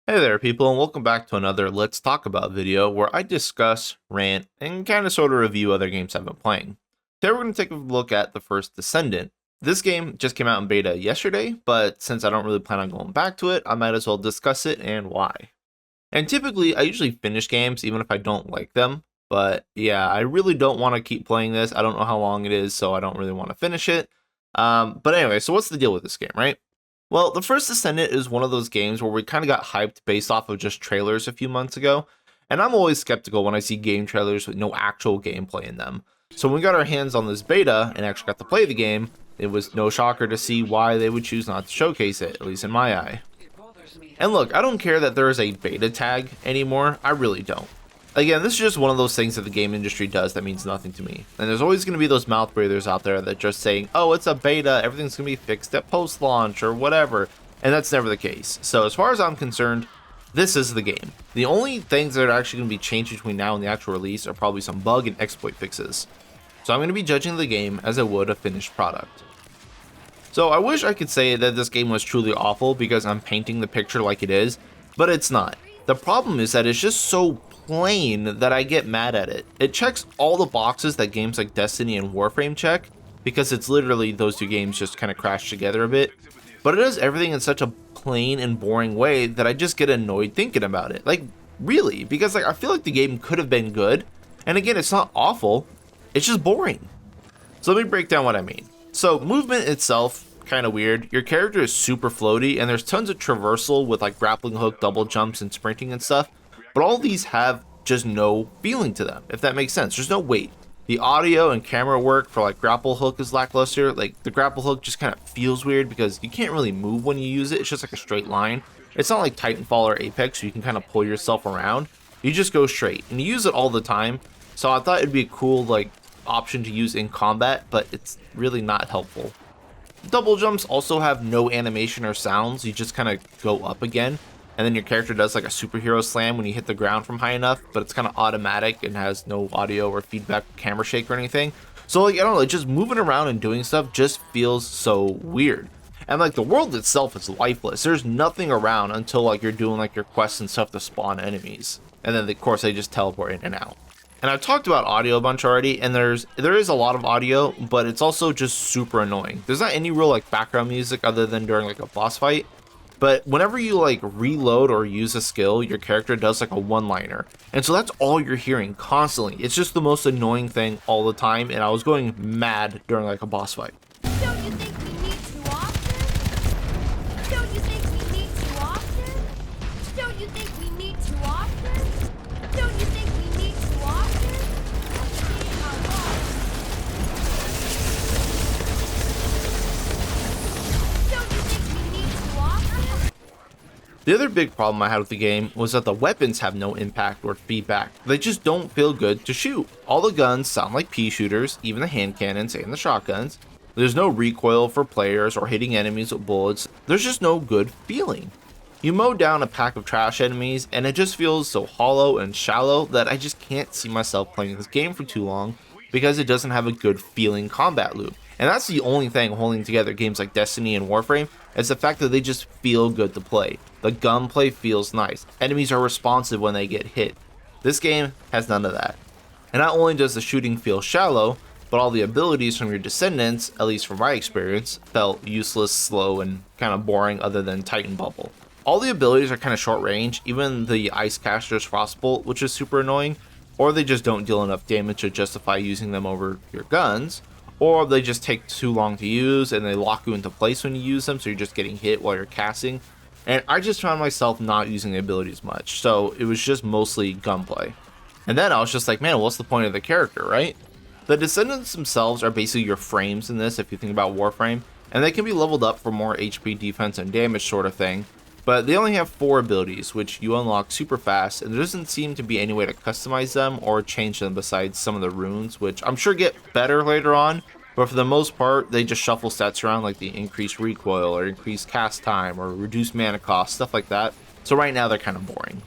Hey there, people, and welcome back to another Let's Talk About video where I discuss, rant, and kind of sort of review other games I've been playing. Today we're going to take a look at the First Descendant. This game just came out in beta yesterday, but since I don't really plan on going back to it, I might as well discuss it and why. And typically, I usually finish games even if I don't like them, but yeah, I really don't want to keep playing this. I don't know how long it is, so I don't really want to finish it. But anyway, so what's the deal with this game, right? Well, The First Descendant is one of those games where we kind of got hyped based off of just trailers a few months ago, and I'm always skeptical when I see game trailers with no actual gameplay in them. So when we got our hands on this beta and actually got to play the game, it was no shocker to see why they would choose not to showcase it, at least in my eye. And look, I don't care that there is a beta tag anymore, I really don't. Again, this is just one of those things that the game industry does that means nothing to me. And there's always going to be those mouth breathers out there that just saying, oh, it's a beta, everything's going to be fixed at post-launch or whatever. And that's never the case. So as far as I'm concerned, this is the game. The only things that are actually going to be changed between now and the actual release are probably some bug and exploit fixes. So I'm going to be judging the game as I would a finished product. So I wish I could say that this game was truly awful because I'm painting the picture like it is, but it's not. The problem is that it's just so plain that I get mad at it. It checks all the boxes that games like Destiny and Warframe check, because it's literally those two games just kind of crash together a bit, but it does everything in such a plain and boring way that I just get annoyed thinking about it. Like, really, because I feel like the game could have been good, and again, it's not awful, it's just boring. So let me break down what I mean. So movement itself, kind of weird. Your character is super floaty, and there's tons of traversal with like grappling hook, double jumps, and sprinting and stuff. But all these have just no feeling to them, if that makes sense. There's no weight. The audio and camera work for like grapple hook is lackluster. Like the grapple hook just kind of feels weird because you can't really move when you use it. It's just like a straight line. It's not like Titanfall or Apex, so you can kind of pull yourself around. You just go straight, and you use it all the time. So I thought it'd be a cool like option to use in combat, but it's really not helpful. Double jumps also have no animation or sounds. You just kind of go up again, and then your character does like a superhero slam when you hit the ground from high enough, but it's kind of automatic and has no audio or feedback, camera shake or anything. So like, I don't know, just moving around and doing stuff just feels so weird. And like the world itself is lifeless. There's nothing around until like you're doing like your quests and stuff to spawn enemies. And then of course they just teleport in and out. And I've talked about audio a bunch already, and there is a lot of audio, but it's also just super annoying. There's not any real like background music other than during like a boss fight. But whenever you like reload or use a skill, your character does like a one-liner. And so that's all you're hearing constantly. It's just the most annoying thing all the time, and I was going mad during like a boss fight. Don't you think we need to often? Don't you think we need to often? Don't you think we need to often? Don't you think we need to often? Seeing our loss. Don't you think we need to often? The other big problem I had with the game was that the weapons have no impact or feedback. They just don't feel good to shoot. All the guns sound like pea shooters, even the hand cannons and the shotguns. There's no recoil for players or hitting enemies with bullets. There's just no good feeling. You mow down a pack of trash enemies and it just feels so hollow and shallow that I just can't see myself playing this game for too long because it doesn't have a good feeling combat loop. And that's the only thing holding together games like Destiny and Warframe, is the fact that they just feel good to play. The gunplay feels nice. Enemies are responsive when they get hit. This game has none of that. And not only does the shooting feel shallow, but all the abilities from your descendants, at least from my experience, felt useless, slow, and kind of boring other than Titan Bubble. All the abilities are kind of short range, even the Ice Caster's Frostbolt, which is super annoying, or they just don't deal enough damage to justify using them over your guns, or they just take too long to use and they lock you into place when you use them, so you're just getting hit while you're casting. And I just found myself not using the abilities much, so it was just mostly gunplay. And then I was just like, man, what's the point of the character, right? The Descendants themselves are basically your frames in this, if you think about Warframe, and they can be leveled up for more HP, defense, and damage sort of thing, but they only have 4 abilities, which you unlock super fast, and there doesn't seem to be any way to customize them or change them besides some of the runes, which I'm sure get better later on, but for the most part, they just shuffle stats around like the increased recoil or increased cast time or reduced mana cost, stuff like that. So right now they're kind of boring.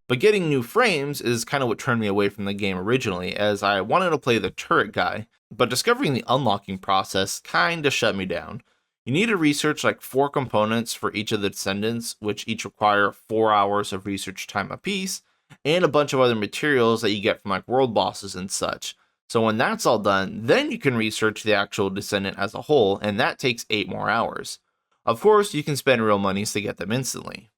But getting new frames is kind of what turned me away from the game originally, as I wanted to play the turret guy, but discovering the unlocking process kinda shut me down. You need to research like 4 components for each of the Descendants, which each require 4 hours of research time apiece, and a bunch of other materials that you get from like world bosses and such. So when that's all done, then you can research the actual Descendant as a whole, and that takes 8 more hours. Of course, you can spend real monies to get them instantly.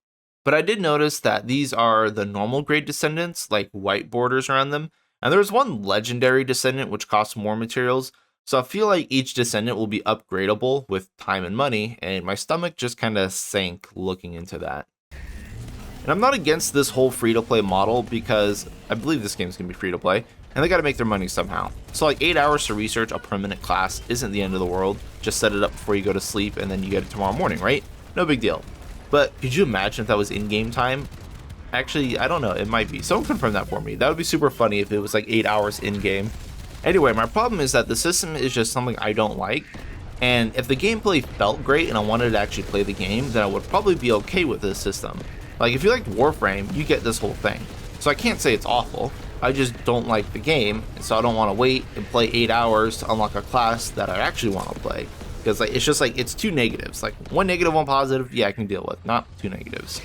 But I did notice that these are the normal grade Descendants, like white borders around them, and there's one legendary Descendant which costs more materials, so I feel like each Descendant will be upgradable with time and money, and my stomach just kind of sank looking into that. And I'm not against this whole free-to-play model because I believe this game's going to be free-to-play, and they got to make their money somehow. So like 8 hours to research a permanent class isn't the end of the world. Just set it up before you go to sleep and then you get it tomorrow morning, right? No big deal. But could you imagine if that was in-game time? Actually, I don't know, it might be. Someone confirm that for me. That would be super funny if it was like 8 hours in-game. Anyway, my problem is that the system is just something I don't like. And if the gameplay felt great and I wanted to actually play the game, then I would probably be okay with this system. Like if you like Warframe, you get this whole thing. So I can't say it's awful. I just don't like the game, and so I don't want to wait and play 8 hours to unlock a class that I actually want to play. Because like it's just like it's 2 negatives. Like 1 negative, 1 positive, yeah, I can deal with. Not 2 negatives.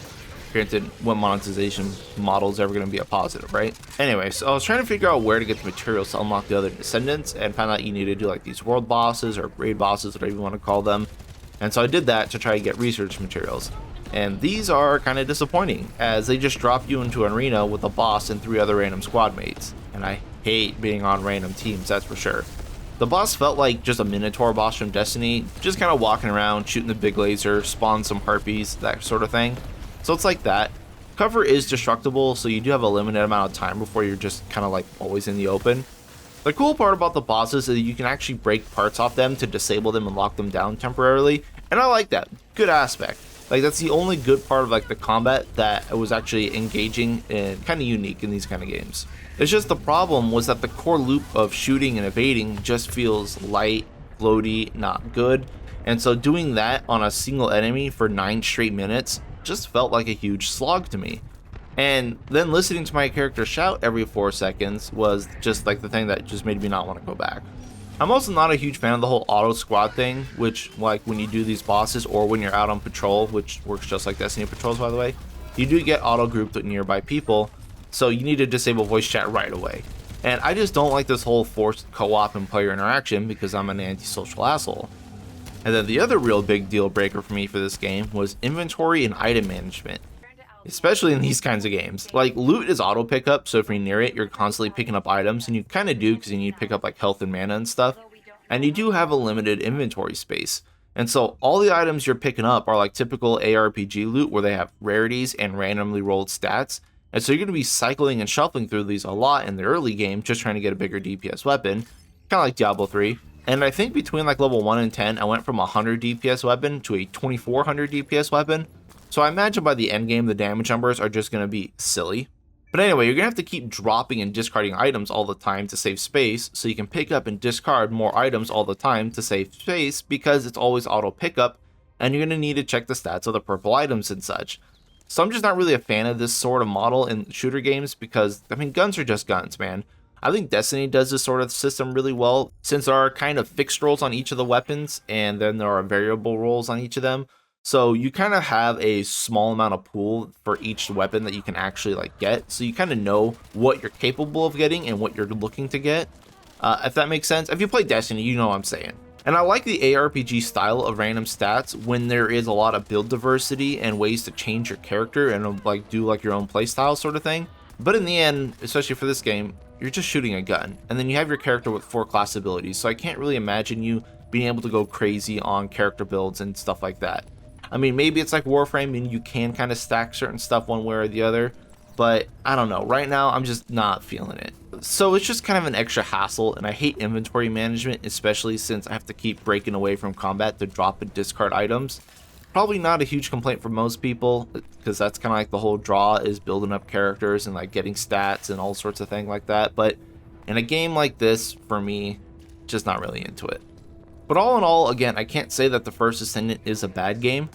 Granted, what monetization model is ever going to be a positive, right? Anyway, so I was trying to figure out where to get the materials to unlock the other Descendants, and found out you need to do like these world bosses or raid bosses, whatever you want to call them. And so I did that to try to get research materials. And these are kind of disappointing, as they just drop you into an arena with a boss and 3 other random squad mates. And I hate being on random teams, that's for sure. The boss felt like just a Minotaur boss from Destiny, just kind of walking around, shooting the big laser, spawn some harpies, that sort of thing. So it's like that. Cover is destructible, so you do have a limited amount of time before you're just kind of like always in the open. The cool part about the bosses is that you can actually break parts off them to disable them and lock them down temporarily, and I like that. Good aspect. Like that's the only good part of like the combat that was actually engaging and kind of unique in these kind of games. It's just the problem was that the core loop of shooting and evading just feels light, floaty, not good. And so doing that on a single enemy for 9 straight minutes just felt like a huge slog to me. And then listening to my character shout every 4 seconds was just like the thing that just made me not want to go back. I'm also not a huge fan of the whole auto squad thing, which like when you do these bosses or when you're out on patrol, which works just like Destiny patrols by the way, you do get auto grouped with nearby people, so you need to disable voice chat right away. And I just don't like this whole forced co-op and player interaction because I'm an antisocial asshole. And then the other real big deal breaker for me for this game was inventory and item management. Especially in these kinds of games. Like, loot is auto pickup, so if you're near it, you're constantly picking up items, and you kind of do because you need to pick up like health and mana and stuff. And you do have a limited inventory space. And so all the items you're picking up are like typical ARPG loot where they have rarities and randomly rolled stats. And so you're going to be cycling and shuffling through these a lot in the early game, just trying to get a bigger DPS weapon, kind of like Diablo 3. And I think between like level 1 and 10, I went from a 100 DPS weapon to a 2400 DPS weapon. So I imagine by the end game, the damage numbers are just going to be silly. But anyway, you're going to have to keep dropping and discarding items all the time to save space, so you can pick up and discard more items all the time to save space because it's always auto pickup, and you're going to need to check the stats of the purple items and such. So I'm just not really a fan of this sort of model in shooter games because, I mean, guns are just guns, man. I think Destiny does this sort of system really well, since there are kind of fixed rolls on each of the weapons, and then there are variable rolls on each of them. So you kind of have a small amount of pool for each weapon that you can actually like get. So you kind of know what you're capable of getting and what you're looking to get. If that makes sense. If you play Destiny, you know what I'm saying. And I like the ARPG style of random stats when there is a lot of build diversity and ways to change your character and like do like your own playstyle sort of thing. But in the end, especially for this game, you're just shooting a gun. And then you have your character with 4 class abilities. So I can't really imagine you being able to go crazy on character builds and stuff like that. I mean, maybe it's like Warframe and you can kind of stack certain stuff one way or the other, but I don't know. Right now, I'm just not feeling it. So it's just kind of an extra hassle, and I hate inventory management, especially since I have to keep breaking away from combat to drop and discard items. Probably not a huge complaint for most people, because that's kind of like the whole draw is building up characters and like getting stats and all sorts of things like that. But in a game like this, for me, just not really into it. But all in all, again, I can't say that the First Descendant is a bad game.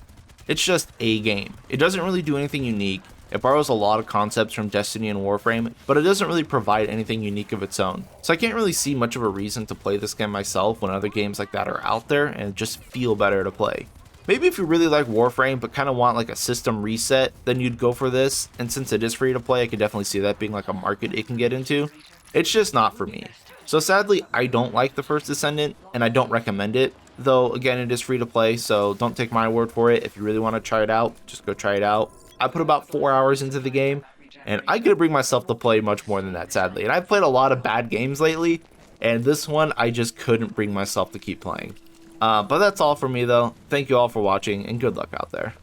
It's just a game. It doesn't really do anything unique. It borrows a lot of concepts from Destiny and Warframe, but it doesn't really provide anything unique of its own. So I can't really see much of a reason to play this game myself when other games like that are out there and just feel better to play. Maybe if you really like Warframe but kind of want like a system reset, then you'd go for this, and since it is free to play, I could definitely see that being like a market it can get into. It's just not for me. So sadly, I don't like the First Descendant, and I don't recommend it, though again it is free to play, so don't take my word for it. If you really want to try it out, just go try it out. I put about 4 hours into the game, and I couldn't bring myself to play much more than that, sadly. And I've played a lot of bad games lately, and this one I just couldn't bring myself to keep playing. But that's all for me though. Thank you all for watching, and good luck out there.